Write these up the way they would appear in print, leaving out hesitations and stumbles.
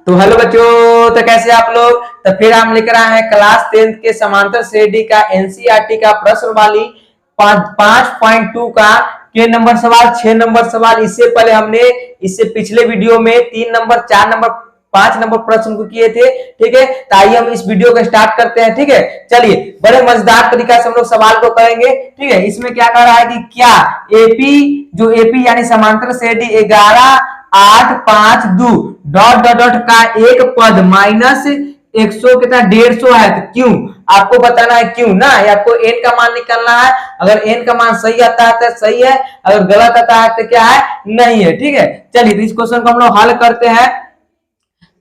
तो हेलो बच्चों, तो कैसे आप लोग। तो फिर हम लेकर आए हैं क्लास 10th के समांतर श्रेणी का एनसीईआरटी का प्रश्न वाली 5.2 का के नंबर सवाल 6 नंबर सवाल। इससे पहले हमने इससे पिछले वीडियो में 3 नंबर 4 नंबर 5 नंबर प्रश्न को किए थे। ठीक है, तो आइए हम इस वीडियो को स्टार्ट करते हैं। ठीक है, चलिए बड़े मजेदार तरीका से हम लोग सवाल को करेंगे। ठीक है, इसमें क्या कह रहा है कि क्या एपी यानी समांतर श्रेणी 11 8 5 2 डॉट डॉट डॉट का एक पद माइनस 100 कितना 150 है, तो क्यों आपको बताना है क्यों ना। ये आपको एन का मान निकालना है। अगर एन का मान सही आता है तो सही है, अगर गलत आता है तो क्या है, नहीं है। ठीक है, चलिए तो इस क्वेश्चन को हम लोग हल करते हैं।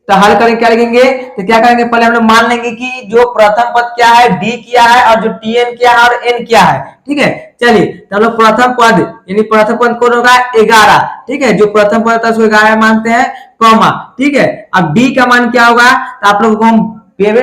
तो हल करेंगे, क्या लिखेंगे, तो क्या करेंगे, पहले हम लोग मान लेंगे कि जो प्रथम पद क्या है डी क्या है और जो टीएन क्या है और एन क्या है। ठीक है, चलिए तो हम लोग प्रथम पद यानी प्रथम पद कौन होगा 11। ठीक है, जो प्रथम पद था उसको 11 मानते हैं कॉमा। ठीक है, अब डी का मान क्या होगा, तो आप लोगों को हम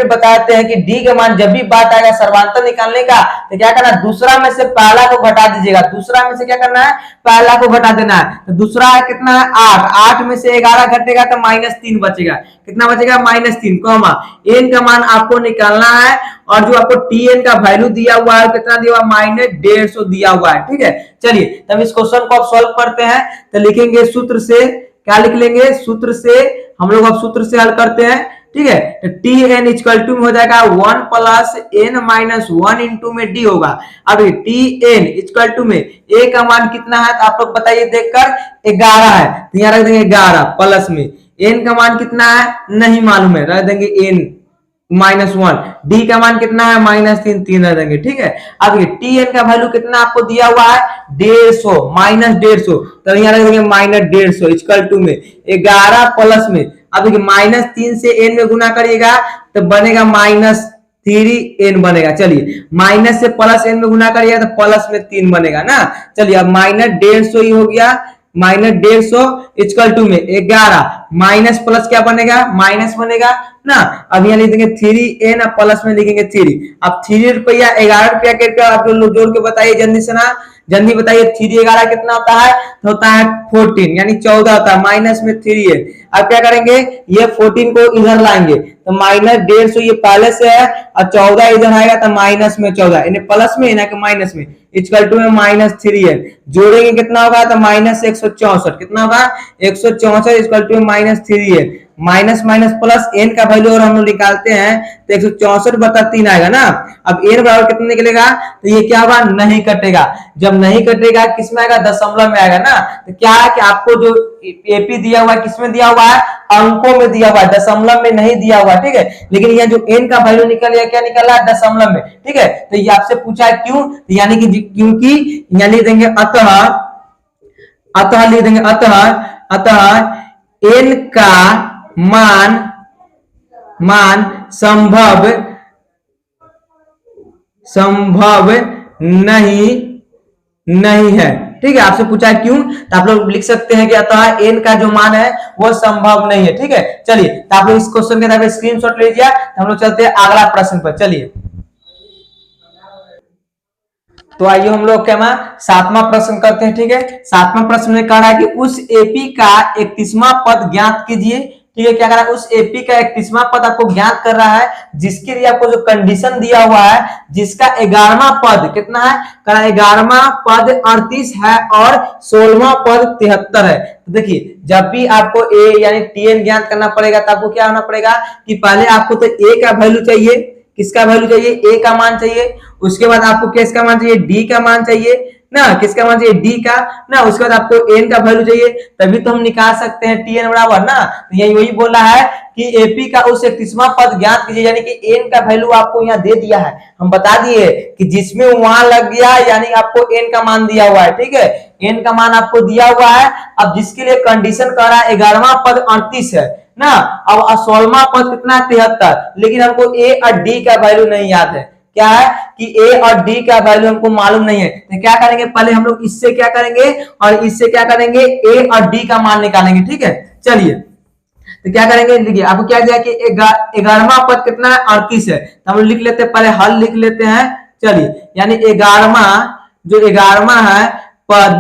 बताते हैं कि डी का मान जब भी बात आएगा सर्वांतर निकालने का, तो क्या करना है, दूसरा में से पहला को घटा दीजिएगा। दूसरा में से क्या करना है, पहला को घटा देना है। तो दूसरा है कितना है 8, 8 में से 11 घटेगा तो -3 बचेगा। कितना बचेगा, -3 कॉमा। एन का मान आपको निकालना है और जो आपको टी एन का वैल्यू दिया हुआ है कितना दिया हुआ, -150 दिया हुआ है। ठीक है, चलिए तब इस क्वेश्चन को आप सॉल्व करते हैं। तो लिखेंगे सूत्र से, क्या लिख लेंगे, सूत्र से हम लोग अब सूत्र से हल करते हैं। ठीक है, तो टी एन इक्वल टू में हो जाएगा 1 प्लस एन माइनस 1 इंटू में डी होगा। अब टी एन इक्वल टू में ए का मान कितना है, तो आप लोग बताइए देखकर, 11 है तो यहाँ रख देंगे 11 प्लस में एन का मान कितना है नहीं मालूम है, रख देंगे एन -1। डी का मान कितना है -3, 3 रख देंगे। ठीक है, अब ये टी एन का वैल्यू कितना आपको दिया हुआ है 150 -150, तो यहाँ रख देंगे -150 इक्वल टू में 11 प्लस में, अब देखिए -3 से एन में गुना करिएगा तो बनेगा -3n बनेगा। चलिए माइनस से प्लस एन में गुना करिएगा तो प्लस में 3 बनेगा ना। चलिए अब -150 ही हो गया, -150 इक्वल टू में 11 माइनस प्लस क्या बनेगा, माइनस बनेगा ना। अब यहाँ लिख देंगे 3n और प्लस में लिखेंगे 3। अब 3 रुपया 11 रुपया करके आप लोग जोड़ के बताइए जल्दी से ना, जल्दी बताइए 3 11 कितना होता है, तो होता है 14 यानी 14 होता है, माइनस में 3 है। अब क्या करेंगे, ये 14 को इधर लाएंगे तो -150 ये पहले से है और 14 इधर आएगा तो माइनस में 14 यानी प्लस में ना कि माइनस में, इक्वल टू में -3 है। जोड़ेंगे कितना होगा तो -164, कितना होगा 164 इक्वल टू में -3 है। माइनस माइनस प्लस एन का वैल्यू और हम लोग निकालते हैं तो 164/3 आएगा ना। अब एन बराबर कितना निकलेगा, तो ये क्या होगा, नहीं कटेगा। जब नहीं कटेगा किस में आएगा, दशमलव में आएगा ना। तो क्या है कि आपको जो एपी दिया हुआ है किसमें दिया हुआ है, अंकों में दिया हुआ है, दशमलव में नहीं दिया हुआ। ठीक है, लेकिन यहाँ जो एन का वैल्यू निकल गया क्या निकल रहा है, दशमलव में। ठीक है, तो ये आपसे पूछा है क्यों, तो यानी कि क्योंकि यहाँ लिख देंगे अतः, अतः लिख देंगे अतः, अतः एन का मान संभव नहीं है। ठीक है, आपसे पूछा है क्यों, तो आप लोग लिख सकते हैं कि अतः एन का जो मान है वो संभव नहीं है। ठीक है, चलिए तो आप लोग इस क्वेश्चन के तरफ स्क्रीनशॉट लीजिए। हम लोग चलते हैं अगला प्रश्न पर। चलिए तो आइए हम लोग क्या 7वां प्रश्न करते हैं। ठीक है, 7वां प्रश्न में कह रहा है कि उस एपी का 31वां पद ज्ञात कीजिए। ठीक है, क्या कर रहा है, उस एपी का 31वां पद आपको ज्ञात कर रहा है, जिसके लिए आपको जो कंडीशन दिया हुआ है, जिसका 11वां पद कितना है, 11वां पद 38 है और 16वां पद 73 है। तो देखिए जब भी आपको ए यानी टीएन ज्ञात करना पड़ेगा तो आपको क्या होना पड़ेगा कि पहले आपको तो ए का वैल्यू चाहिए, किसका वैल्यू चाहिए, ए का मान चाहिए। उसके बाद आपको किसका मान चाहिए, डी का मान चाहिए ना, किसका मान चाहिए, डी का ना। उसके बाद आपको एन का वैल्यू चाहिए, तभी तो हम निकाल सकते हैं टीएन बराबर ना। तो यही वही बोला है कि एपी का उस 31वां पद ज्ञात कीजिए, यानी कि एन का वैल्यू आपको यहाँ दे दिया है। हम बता दिए कि जिसमें वहां लग गया यानी आपको एन का मान दिया हुआ है। ठीक है, एन का मान आपको दिया हुआ है। अब जिसके लिए कंडीशन कर रहा है 11वां पद 38 है ना, अब 16वां पद कितना 73, लेकिन हमको ए और डी का वैल्यू नहीं याद है। क्या है कि ए और डी का वैल्यू हमको मालूम नहीं है, तो क्या करेंगे, पहले हम लोग इससे क्या करेंगे और इससे क्या करेंगे, ए और डी का मान निकालेंगे। ठीक है, चलिए तो क्या करेंगे, देखिए आपको क्या दिया कि 11वां पद कितना है 38 है, तो हम लिख लेते हैं, पहले हल लिख लेते हैं। चलिए यानी 11वां जो 11वां है पद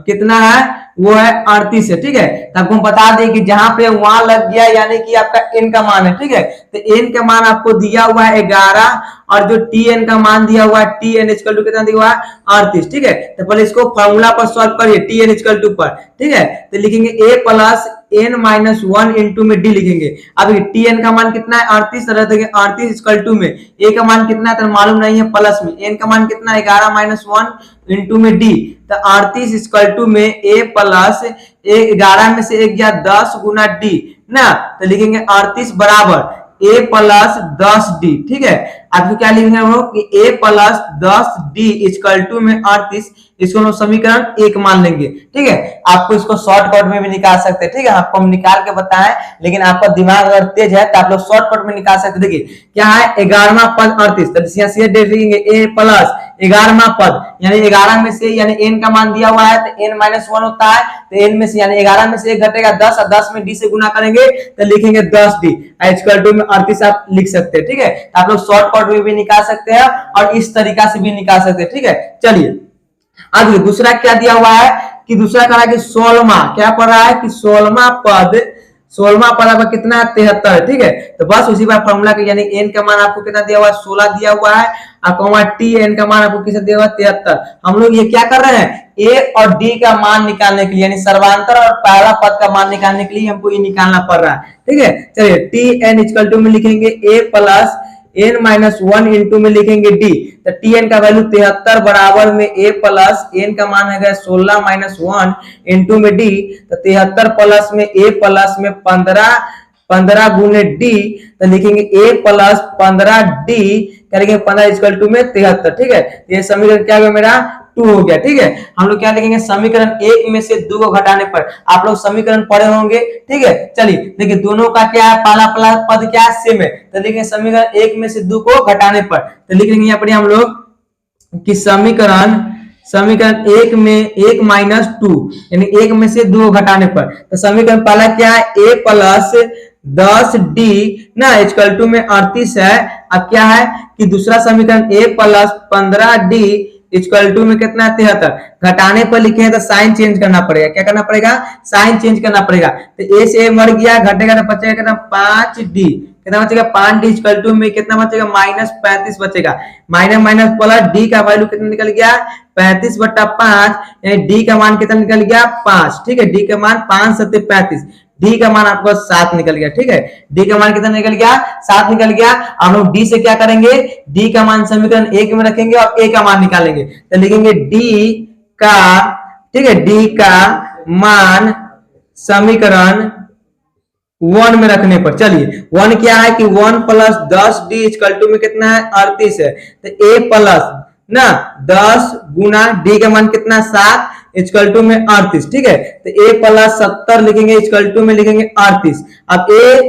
कितना है वो है 38 है, ठीक है। तो आपको हम बता दें कि जहां पे वहां लग गया यानी कि आपका n का मान है, ठीक है। तो n का मान आपको दिया हुआ है 11 और जो tn का मान दिया हुआ है tn इक्वल टू कितना दिया हुआ है 38, ठीक है। तो पहले इसको फॉर्मूला पर सॉल्व करिए tn इक्वल टू पर, ठीक है। तो लिखेंगे a plus n minus 1 into में d लिखेंगे। अब tn का मान कितना है 38, तो रख देंगे 38 इक्वल टू में a का मान कितना है तो मालूम नहीं है, प्लस में n का मान कितना है 11 माइनस 1 इंटू में d, तो 38 इक्वल टू में a प्लस 11 में से 1 गया 10 गुना d ना, तो लिखेंगे 38 बराबर a प्लस 10d, ठीक है। आपको क्या लिखेंगे हम लोग कि a plus 10d equal to में 38, इसको हम समीकरण 1 मान लेंगे, ठीक है। आपको इसको शॉर्टकट में भी निकाल सकते हैं, ठीक है। आपको हम निकाल के बताएं, लेकिन आपका दिमाग अगर तेज है तो आप लोग शॉर्टकट में निकाल सकते हैं। देखिए क्या है 11वां पद 38, तो सीधे देख लेंगे a प्लस 11वां पद यानी 11 में से यानी n का मान दिया हुआ है तो n माइनस 1 होता है, तो n में से यानी 11 में से 1 घटेगा 10 और 10 में d से गुना करेंगे तो लिखेंगे 10d इक्वल टू में 38 आप लिख सकते हैं, ठीक है। तो आप लोग शॉर्टकट में भी निकाल सकते हैं और इस तरीका से भी निकाल सकते हैं, ठीक है। चलिए अब दूसरा क्या दिया हुआ है कि दूसरा कह रहा है कि 16वां क्या पढ़ रहा है कि 16वां पद आपका कितना है 73, ठीक है। तो बस उसी बार फॉर्मूला के यानी n का मान आपको कितना दिया हुआ है 16 दिया हुआ है, और tn का मान आपको कितना दिया हुआ है 73। हम लोग ये क्या कर रहे हैं a और d का मान निकालने के लिए यानी सर्वांतर और पहला पद का मान निकालने के लिए हमको ये निकालना पड़ रहा है, ठीक है। चलिए tn इक्वल टू में लिखेंगे a plus n minus 1 into में लिखेंगे d, तो tn का वैल्यू 73 बराबर में a प्लस n का मान है 16 माइनस 1 इंटू में d, तो 73 प्लस में a प्लस में 15 गुने d, तो लिखेंगे a प्लस 15d करेंगे 15 इक्वल टू में 73, ठीक है। ये समीकरण क्या हो मेरा 2 हो गया, ठीक है। हम लोग क्या लिखेंगे समीकरण 1 में से 2 को घटाने पर, आप लोग समीकरण पढ़े होंगे, ठीक है। चलिए देखिए दोनों का क्या है पहला पद क्या है सेम है, तो लिखेंगे समीकरण 1 में से 2 को घटाने पर, तो लिख लेंगे यहाँ पर हम लोग कि समीकरण 1 में 1 माइनस 2 यानी 1 में से 2 घटाने पर, तो समीकरण पहला क्या है a प्लस 10d ना इक्वल टू में 38 है। अब क्या है कि दूसरा समीकरण a plus 15d equal to में कितना है 73, घटाने पर लिखे हैं तो साइन चेंज करना पड़ेगा, क्या करना पड़ेगा साइन चेंज करना पड़ेगा, तो a से a मर गया घटेगा तो बचेगा कितना 5d, कितना बचेगा 5d इक्वल टू में कितना बचेगा माइनस 35 बचेगा, माइनस माइनस प्लस d का वैल्यू कितना निकल गया 35/5 यानी d का मान कितना निकल गया 5, ठीक है। d का मान 5 7 35, d का मान आपको 7 निकल गया, ठीक है। d का मान कितना निकल गया 7 निकल गया। हम लोग d से क्या करेंगे d का मान समीकरण 1 में रखेंगे और a का मान निकालेंगे, तो लिखेंगे d का, ठीक है, d का मान समीकरण 1 में रखने पर, चलिए 1 क्या है कि 1 प्लस 10d इक्वल टू में कितना है 38 है, तो a प्लस ना 10 गुना d का मान कितना 7 इक्वल टू में 38, ठीक है। तो a प्लस 70 लिखेंगे इक्वल टू में लिखेंगे 38। अब a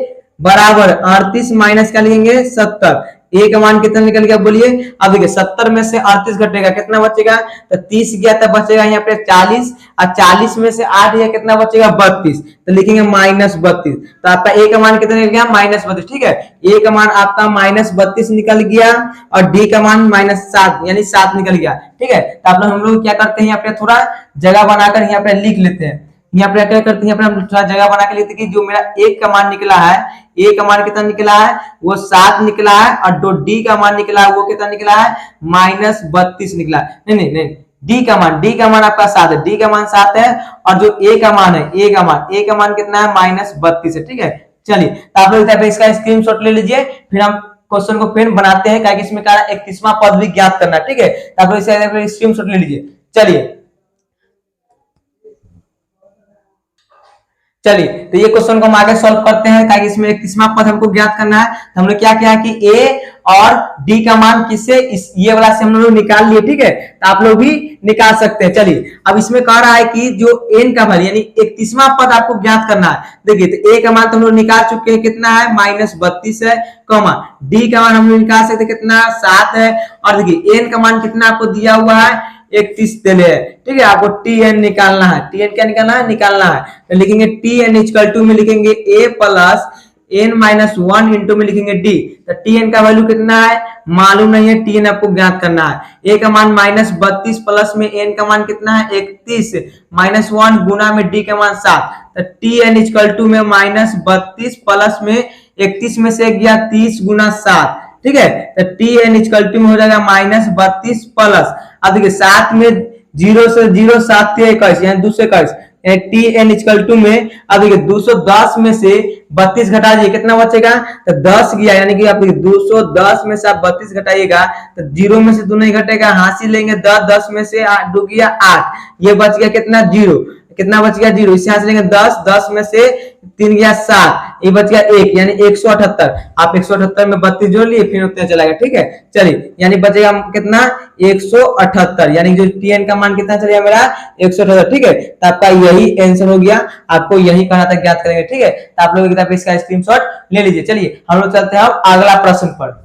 बराबर 38 माइनस क्या लिखेंगे 70, a का मान कितना निकल गया बोलिए। अब देखिए 70 में से 38 घटेगा कितना बचेगा, तो 30 गया तब बचेगा यहाँ पे 40 और 40 में से 8 गया कितना बचेगा 32, तो लिखेंगे माइनस 32। तो आपका a का मान कितना निकल गया माइनस 32, ठीक है। a का मान आपका माइनस 32 निकल गया और d का मान माइनस 7 यानी 7 निकल गया, ठीक है। तो आप लोग हम लोग क्या करते हैं यहाँ पे थोड़ा जगह बनाकर यहाँ पे लिख लेते हैं, यहाँ पे क्या करते हैं यहाँ पे हम थोड़ा जगह बना के लिखते हैं कि जो मेरा एक का मान निकला है, a का मान कितना निकला है वो 7 निकला है और जो d का मान निकला है वो कितना निकला है माइनस 32 निकला है। नहीं d का मान आपका 7 है, d का मान 7 है और जो a का मान है a का मान कितना है माइनस 32 है, ठीक है। चलिए तो आप लोग इसका स्क्रीनशॉट ले लीजिए, फिर हम क्वेश्चन को फिर बनाते हैं, क्या इसमें कहा 31वां पद भी ज्ञात करना, ठीक है। तो आप लोग इसका स्क्रीनशॉट ले लीजिए। चलिए तो ये क्वेश्चन को हम आगे सॉल्व करते हैं, ताकि इसमें 31वां पद हमको ज्ञात करना है। तो हम लोग क्या किया कि a और d का मान किससे ये वाला से हम लोग निकाल लिए, ठीक है। तो आप लोग भी निकाल सकते हैं। चलिए अब इसमें कह रहा है कि जो n का वैल्यू यानी 31वां पद आपको ज्ञात करना है। देखिए तो a का मान तो हम लोग निकाल चुके हैं, कितना है माइनस 32 है, कॉमा d का मान हम लोग निकाल सकते कितना 7 है, और देखिए n का मान कितना आपको दिया हुआ है 31 दिले है, ठीक है। आपको tn निकालना है, tn क्या निकालना है तो लिखेंगे tn इक्वल टू में लिखेंगे a plus n minus one into में लिखेंगे d, तो tn का वैल्यू कितना है मालूम नहीं है, tn आपको ज्ञात करना है। a का मान -32 प्लस में n का मान कितना है 31 माइनस 1 गुना में d का मान 7, तो tn इक्वल टू में -32 प्लस में 31 में से गया 30 गुना 7, ठीक है, तो tn इक्वल टू में हो जाएगा -32 प्लस, अब देखिए 7 में 0 से 0 7 21 यानी 221, tn इक्वल टू में अब देखिए 210 में से 32 घटा दीजिए कितना बचेगा, तो 10 गया, यानी कि आप 210 में से आप 32 घटाइएगा तो 0 में से 2 नहीं घटेगा, हासिल लेंगे 10, 10 में से 2 गया 8, ये बच गया कितना 0, कितना बच गया 0, इससे हासिल लेंगे 10, 10 में से 3 गया 7, ये बच गया 1 यानी 178, आप 178 में 32 जोड़ लिए फिर उतने चला गया, ठीक है, चलिए यानी बचेगा कितना 178, यानी जो tn का मान कितना चलेगा मेरा 178, ठीक है, तो आपका यही आंसर हो गया, आपको यही कहना था ज्ञात करेंगे, ठीक है, तो आप लोग इसका स्क्रीनशॉट ले लीजिए। चलिए हम लोग चलते हैं अगला प्रश्न पर।